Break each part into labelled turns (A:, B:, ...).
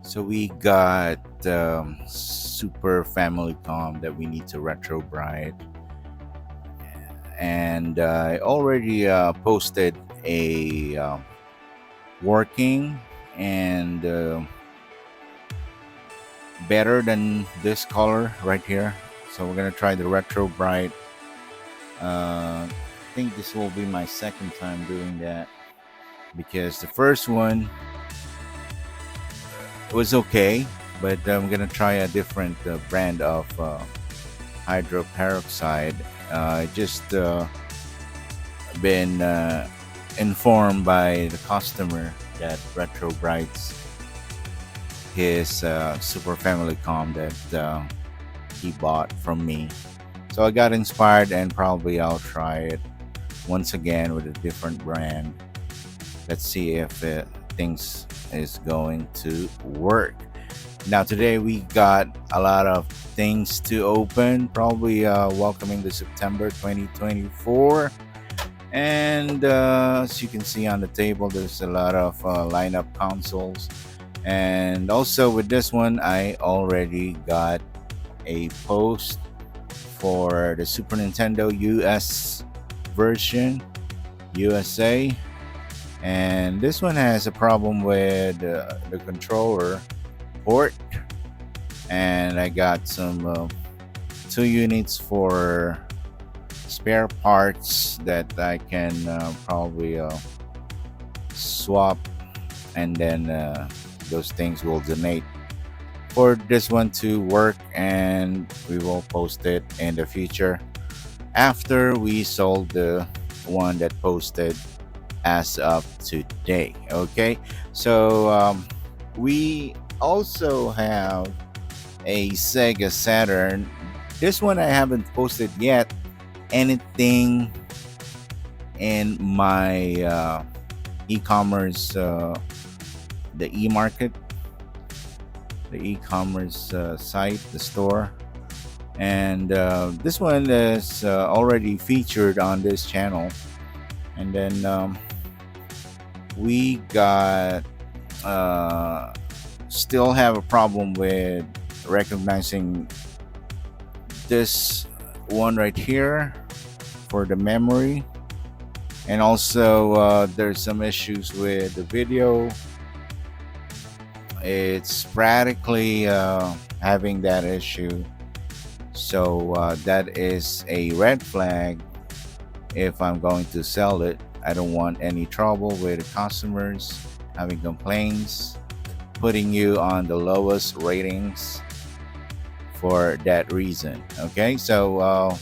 A: So we got Super Family Com that we need to retro bride, and I already posted a working and better than this color right here. So we're gonna try the retro bright. I think this will be my second time doing that because the first one was okay, but I'm gonna try a different brand of hydroperoxide. I just been informed by the customer that Retro Brights his Super Family Com that he bought from me. So I got inspired and probably I'll try it once again with a different brand. Let's see if things is going to work. Now today we got a lot of things to open, probably welcoming the September 2024. And as you can see on the table, there's a lot of lineup consoles. And also with this one, I already got a post for the Super Nintendo US version, USA. And this one has a problem with the controller port. And I got some 2 units for spare parts that I can probably swap, and then those things will donate for this one to work, and we will post it in the future after we sold the one that posted as of today. Okay, so we also have a Sega Saturn. This one I haven't posted yet anything in my e-commerce, the e-market, the e-commerce site, the store. And this one is already featured on this channel. And then we got still have a problem with recognizing this one right here for the memory, and also there's some issues with the video. It's practically having that issue, so that is a red flag. If I'm going to sell it, I don't want any trouble with the customers having complaints, putting you on the lowest ratings for that reason. Okay, so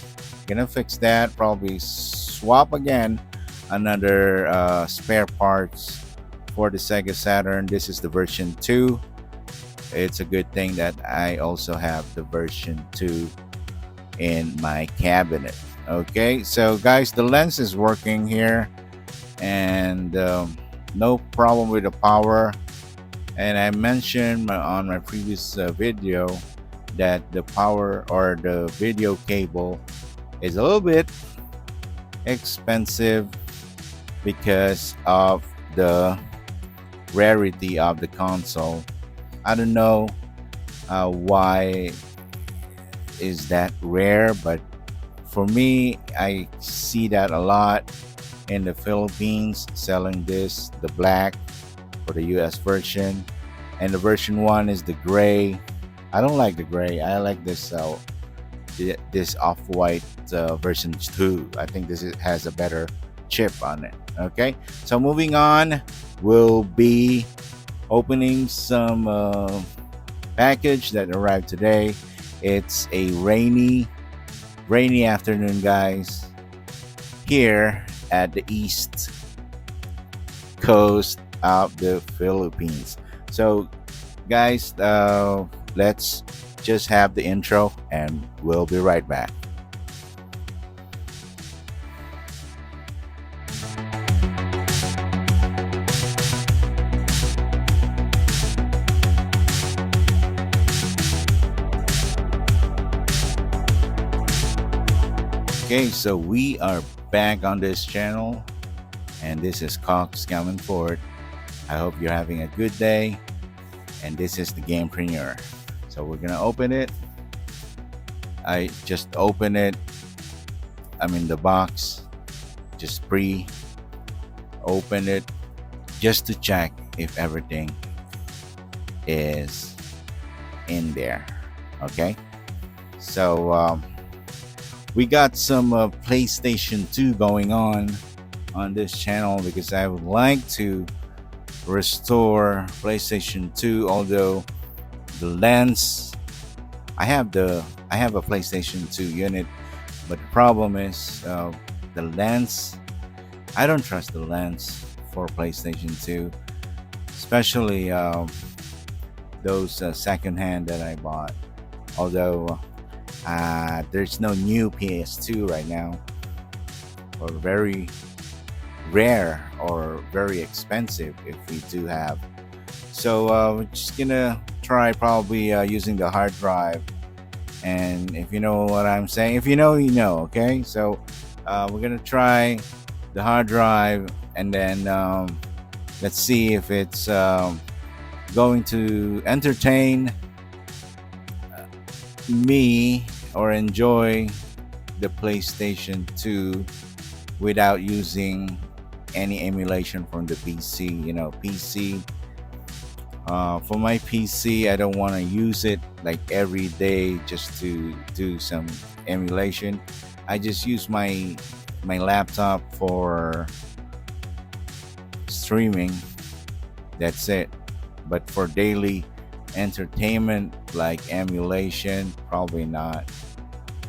A: gonna fix that, probably swap again another spare parts for the Sega Saturn. This is the version 2. It's a good thing that I also have the version 2 in my cabinet. Okay, so guys, the lens is working here, and no problem with the power. And I mentioned on my previous video that the power or the video cable is a little bit expensive because of the rarity of the console. I don't know why is that rare, but for me, I see that a lot in the Philippines selling this, the black for the US version, and the version 1 is the gray. I don't like the gray. I like this off-white version 2. I think has a better chip on it. Okay, so moving on, we'll be opening some package that arrived today. It's a rainy afternoon, guys, here at the east coast of the Philippines. So guys, let's just have the intro and we'll be right back. Okay, so we are back on this channel, and this is Cox coming forward. I hope you're having a good day. and this is the game premiere. So we're gonna open it. I just open it. I'm in the box. Just pre-open it just to check if everything is in there. Okay. So we got some PlayStation 2 going on this channel because I would like to restore PlayStation 2. Although the lens, I have a PlayStation 2 unit, but the problem is the lens. I don't trust the lens for PlayStation 2, especially those secondhand that I bought. Although there's no new PS2 right now, or very rare or very expensive if we do have. So we're just gonna try probably using the hard drive. And if you know what I'm saying, if you know, you know. Okay, so we're gonna try the hard drive, and then let's see if it's going to entertain me or enjoy the PlayStation 2 without using any emulation from the PC. You know, PC. For my PC, I don't want to use it like every day just to do some emulation. I just use my laptop for streaming. That's it. But for daily entertainment like emulation, probably not.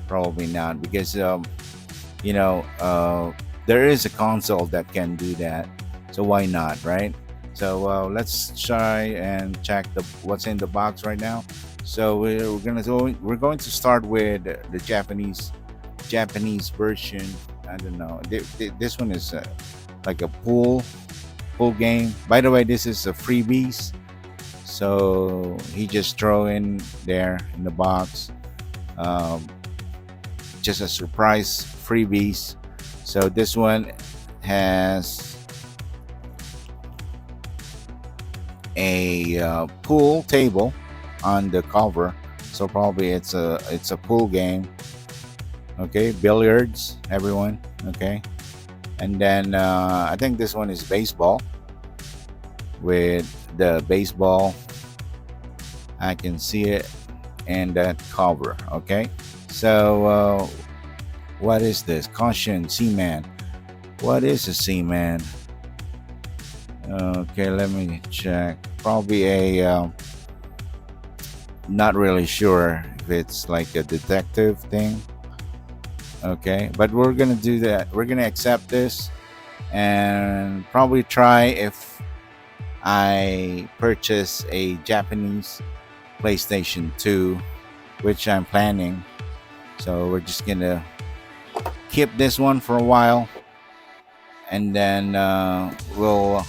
A: Probably not because you know, there is a console that can do that. So why not, right? So let's try and check the what's in the box right now. So we're going to start with the Japanese version. I don't know. This one is like a pool game. By the way, this is a freebies. So he just throw in there in the box. Um, just a surprise freebies. So this one has a pool table on the cover. So probably it's a pool game. Okay, billiards, everyone. Okay, and then I think this one is baseball with the baseball. I can see it in that cover. Okay, so what is this? Caution, Seaman. What is a Seaman? Okay, let me check. Probably a not really sure if it's like a detective thing. Okay, but we're gonna do that. We're gonna accept this and probably try if I purchase a Japanese PlayStation 2, which I'm planning. So we're just gonna keep this one for a while, and then we'll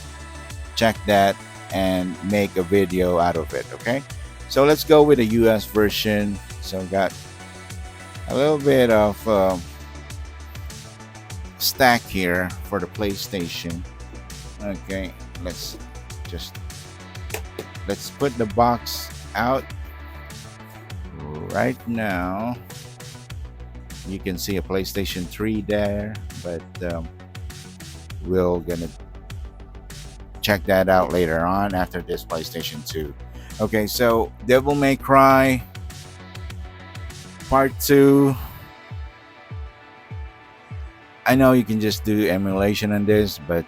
A: check that and make a video out of it. Okay, so let's go with the US version. So got a little bit of stack here for the PlayStation. Okay, just let's put the box out right now. You can see a PlayStation 3 there, but we're gonna check that out later on after this PlayStation 2. Okay, so Devil May Cry Part 2. I know you can just do emulation on this, but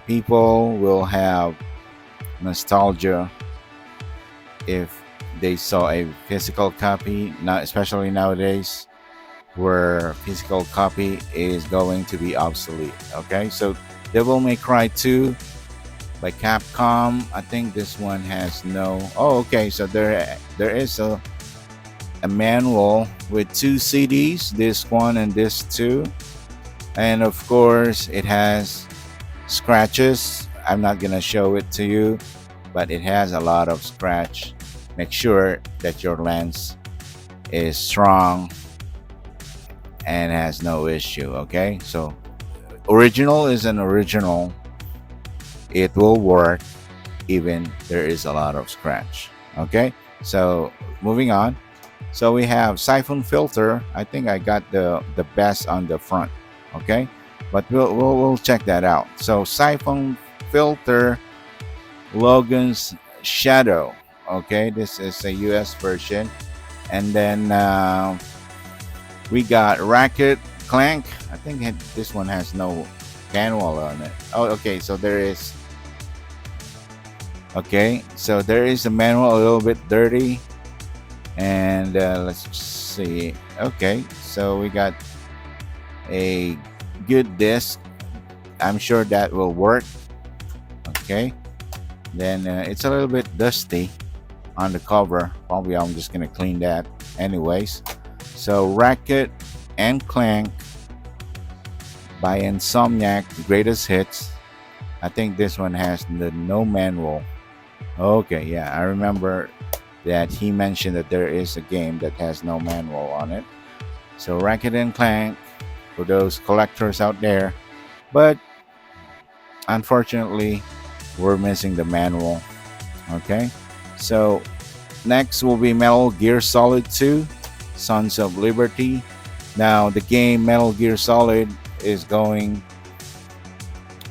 A: people will have nostalgia if they saw a physical copy, not especially nowadays where physical copy is going to be obsolete. Okay, so Devil May Cry 2 by Capcom. I think this one has no. Oh, okay. So there is a manual with two CDs, this one and this two, and of course it has scratches. I'm not gonna show it to you, but it has a lot of scratch. Make sure that your lens is strong and has no issue. Okay, so original is an original. It will work. even there is a lot of scratch. Okay, so moving on. So we have siphon filter. I think I got the best on the front. Okay, but we'll check that out. So siphon filter, Logan's Shadow. Okay, this is a US version. And then we got Racket Clank. I think this one has no manual on it. Oh, okay. So there is. Okay, so there is a manual, a little bit dirty, and let's see. Okay, so we got a good disc. I'm sure that will work. Okay, then it's a little bit dusty on the cover. Probably I'm just gonna clean that anyways. So Racket and Clank by Insomniac, Greatest Hits. I think this one has the no manual. Okay, yeah, I remember that he mentioned that there is a game that has no manual on it. So Racket and Clank for those collectors out there. But unfortunately, we're missing the manual. Okay, so next will be Metal Gear Solid 2, Sons of Liberty. Now, the game Metal Gear Solid is going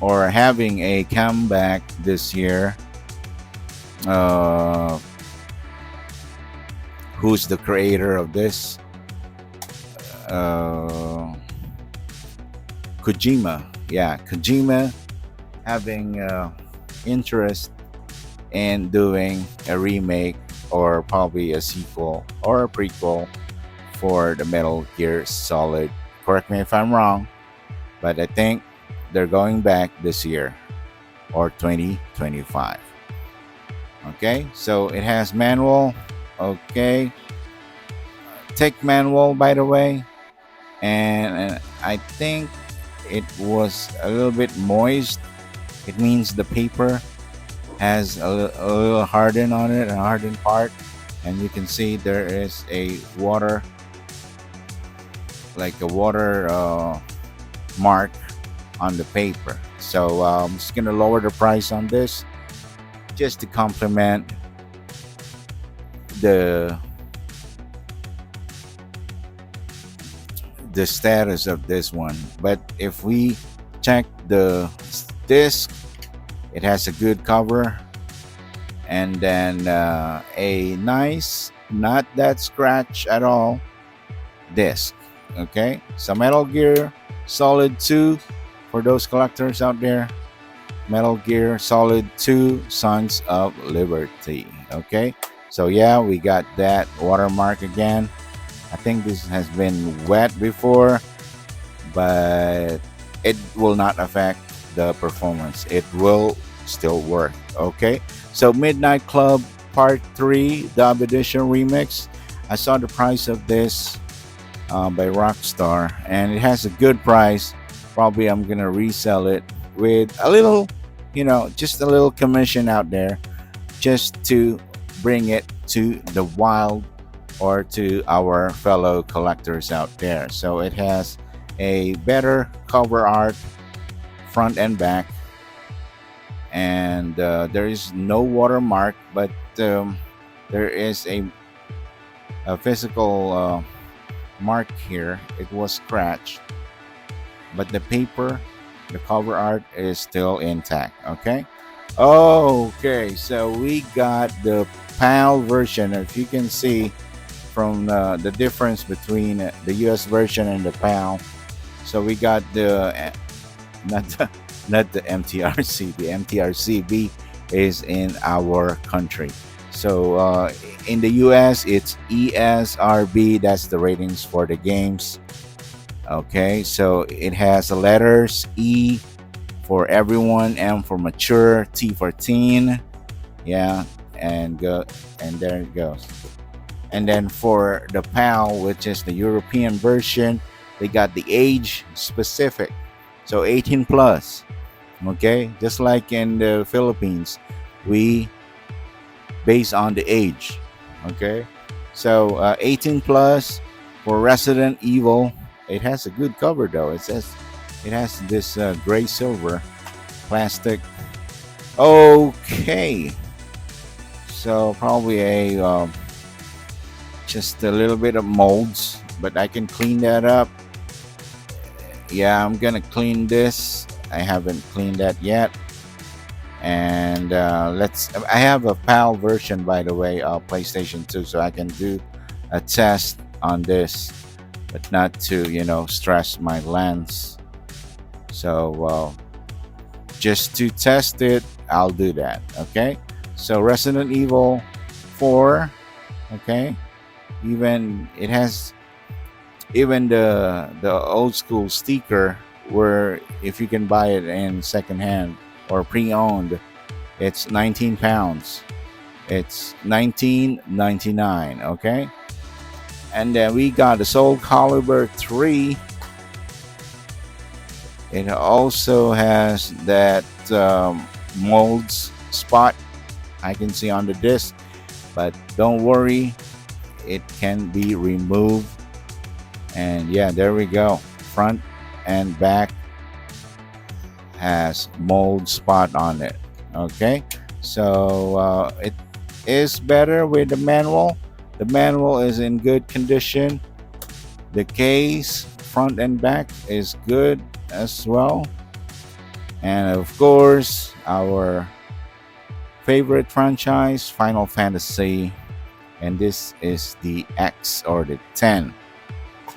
A: or having a comeback this year. Uh, who's the creator of this? Uh, Kojima. Yeah, Kojima having interest in doing a remake or probably a sequel or a prequel for the Metal Gear Solid. Correct me if I'm wrong, but I think they're going back this year or 2025. Okay, so it has manual. Okay, tech manual, by the way, and I think it was a little bit moist. It means the paper has a little harden on it, a hardened part, and you can see there is a water, like a water mark on the paper. So I'm just gonna lower the price on this just to complement the the status of this one. But if we check the disc, it has a good cover, and then a nice, not that scratch at all disc. Okay, so Metal Gear Solid 2 for those collectors out there. Metal Gear Solid 2 Sons of Liberty. Okay, so yeah, we got that watermark again. I think this has been wet before, but it will not affect the performance. It will still work. Okay, so Midnight Club Part 3 Dub Edition Remix. I saw the price of this by Rockstar, and it has a good price. Probably I'm gonna resell it with a little, just a little commission out there, just to bring it to the wild or to our fellow collectors out there. So it has a better cover art, front and back, and there is no watermark, but there is a physical mark here. It was scratched, but the paper, the cover art is still intact. Okay. Okay, so we got the PAL version. If you can see from the difference between the US version and the PAL, so we got the not the not the MTRC. The MTRCB is in our country. So in the US, it's ESRB. That's the ratings for the games. Okay, so it has the letters E for everyone, M for mature, T for teen. Yeah, and there it goes. And then for the PAL, which is the European version, they got the age specific. So 18 plus. Okay, just like in the Philippines, we base on the age. Okay, so 18 plus for Resident Evil. It has a good cover though. It says it has this gray silver plastic Okay, so probably a just a little bit of molds, but I can clean that up. Yeah, I'm gonna clean this. I haven't cleaned that yet. And let's. I have a PAL version, by the way, PlayStation 2, so I can do a test on this, but not to stress my lens. So just to test it, I'll do that. Okay. So Resident Evil 4. Okay. Even it has even the old school sticker where if you can buy it in secondhand or pre-owned, it's 19 pounds. It's 19.99. Okay. And then we got the Soul Calibur 3. It also has that molds spot I can see on the disc, but don't worry, it can be removed. And yeah, there we go. Front and back has mold spot on it. Okay, so it is better with the manual. The manual is in good condition. The case, front and back, is good as well. And of course, our favorite franchise, Final Fantasy, and this is the X or the 10.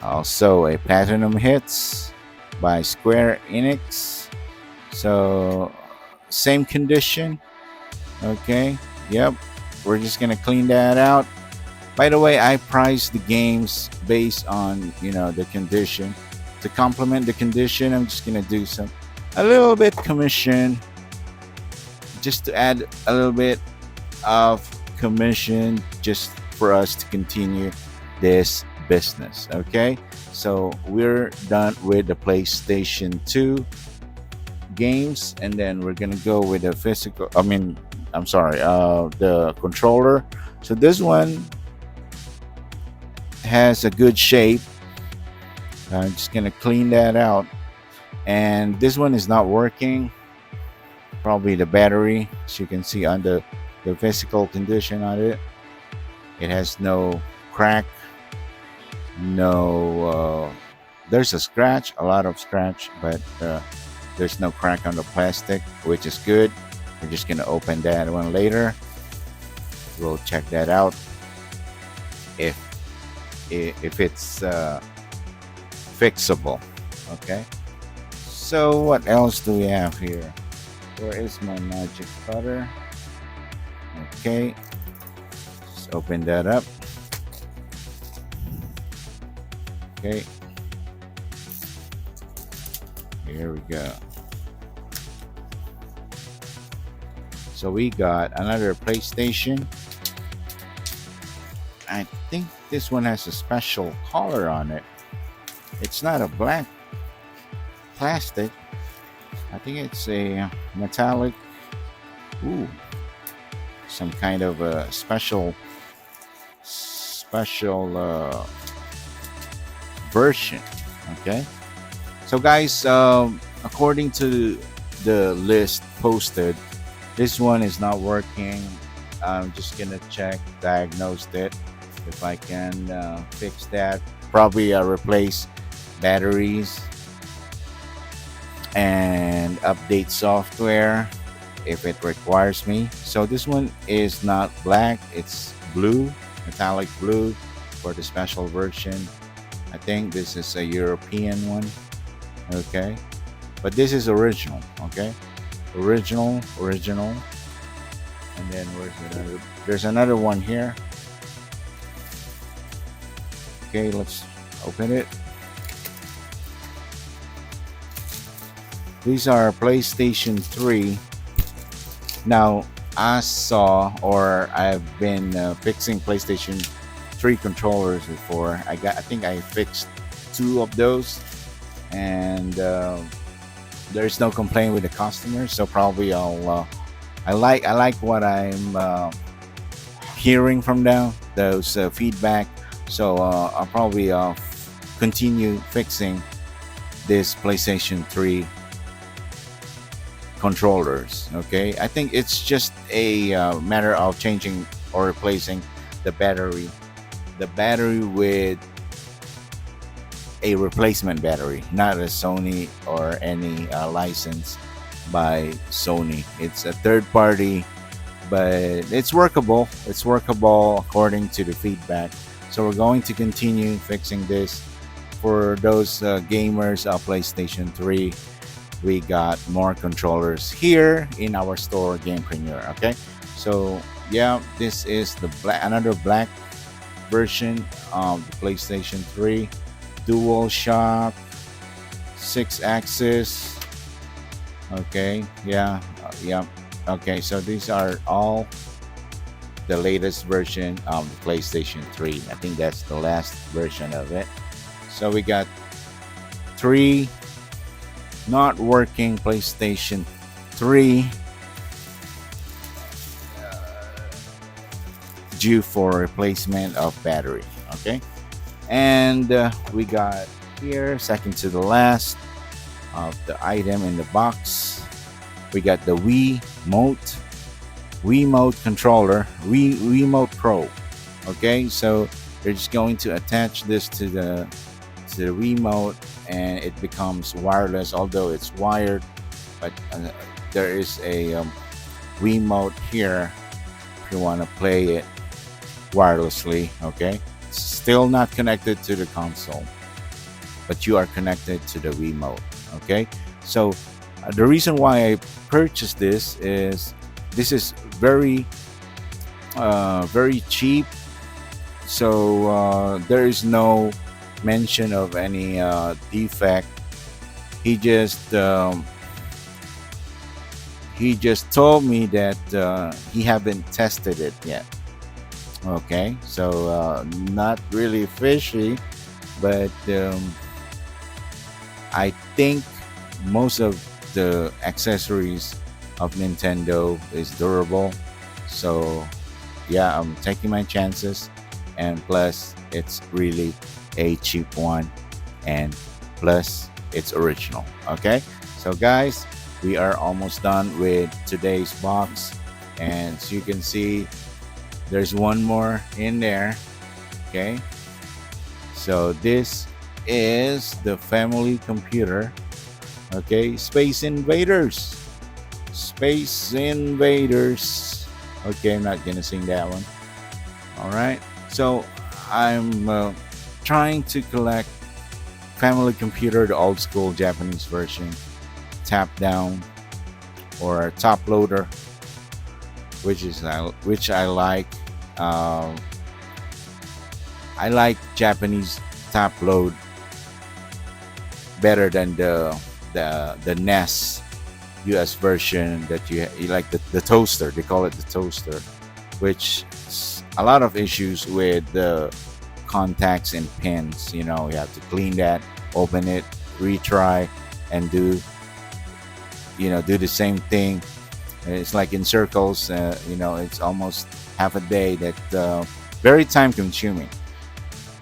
A: Also, a platinum hits by Square Enix. So, same condition. Okay, yep. We're just gonna clean that out. By the way, I price the games based on the condition. To complement the condition, I'm just gonna do a little bit commission, just to add a little bit of commission, just for us to continue this business. Okay, so we're done with the PlayStation 2 games, and then we're gonna go with the physical. I'm sorry, the controller. So this one has a good shape. I'm just gonna clean that out. And this one is not working. Probably the battery, as you can see on the physical condition on it. It has no crack, no. There's a scratch, a lot of scratch, but there's no crack on the plastic, which is good. We're just gonna open that one later. We'll check that out if it's fixable. Okay. So what else do we have here? Where is my magic cutter? Okay. Just open that up. Okay. Here we go. So we got another PlayStation. I think this one has a special color on it. It's not a black plastic. I think it's a metallic. Ooh, some kind of a special version. Okay. So guys, according to the list posted, this one is not working. I'm just gonna check, diagnose it. If I can fix that, probably replace batteries and update software if it requires me. So this one is not black, it's blue, metallic blue for the special version. I think this is a European one. Okay, but this is original. Okay, original. And then there's another one here. Okay, let's open it. These are PlayStation 3. Now, I saw, or I've been fixing PlayStation 3 controllers before. I think I fixed 2 of those, and there's no complaint with the customer. So probably I like what I'm hearing from them, those feedback. So I'll probably continue fixing this PlayStation 3 controllers. Okay, I think it's just a matter of changing or replacing the battery with a replacement battery, not a Sony or any license by Sony. It's a third party, but it's workable. It's workable according to the feedback. So we're going to continue fixing this. For those gamers of PlayStation 3, we got more controllers here in our store, Gamepreneur. Okay, so yeah, this is the another black version of the PlayStation 3, dual shock, 6 axis. Okay, yeah, yeah. Okay, so these are all the latest version of the PlayStation 3. I think that's the last version of it. So we got three not working PlayStation 3 due for replacement of battery. Okay, and we got here, second to the last of the item in the box, we got the Wiimote controller, Wiimote Pro. Okay, so they're just going to attach this to the Wiimote, and it becomes wireless, although it's wired. But there is a Wiimote here if you want to play it wirelessly. Okay, it's still not connected to the console, but you are connected to the Wiimote. Okay, so the reason why I purchased this is very very cheap. So there is no mention of any defect. He just told me that he haven't tested it yet. Okay, so not really fishy, but I think most of the accessories of Nintendo is durable. So yeah, I'm taking my chances, and plus it's really a cheap one, and plus it's original. Okay, so guys, we are almost done with today's box, and as you can see, there's one more in there. Okay, so this is the family computer. Okay, Space Invaders. Okay, I'm not gonna sing that one. All right, so I'm trying to collect family computer, the old school Japanese version, tap down or top loader, which I like. I like Japanese top load better than the NES US version that you like, the toaster. They call it the toaster, which a lot of issues with the contacts and pins. You know, you have to clean that, open it, retry, and do the same thing. It's like in circles. It's almost half a day. That very time consuming.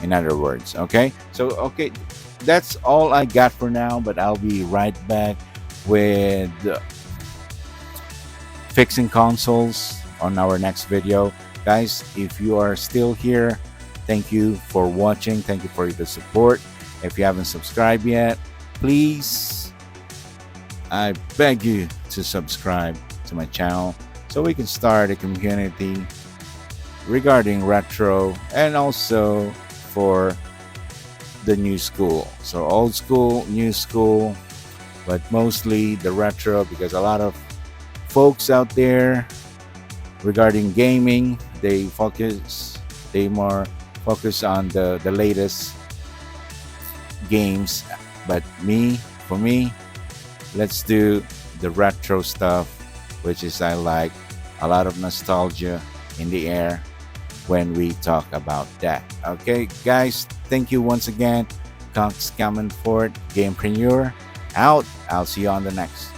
A: In other words, okay. So okay, that's all I got for now. But I'll be right back with fixing consoles on our next video. Guys, if you are still here, thank you for watching. Thank you for the support. If you haven't subscribed yet, please, I beg you to subscribe to my channel so we can start a community regarding retro, and also for the new school. So old school, new school, but mostly the retro, because a lot of folks out there regarding gaming, they more focus on the latest games. But for me, let's do the retro stuff, which is I like a lot of nostalgia in the air when we talk about that. Okay, guys, thank you once again. Cox Coming Fort, Gamepreneur out. I'll see you on the next.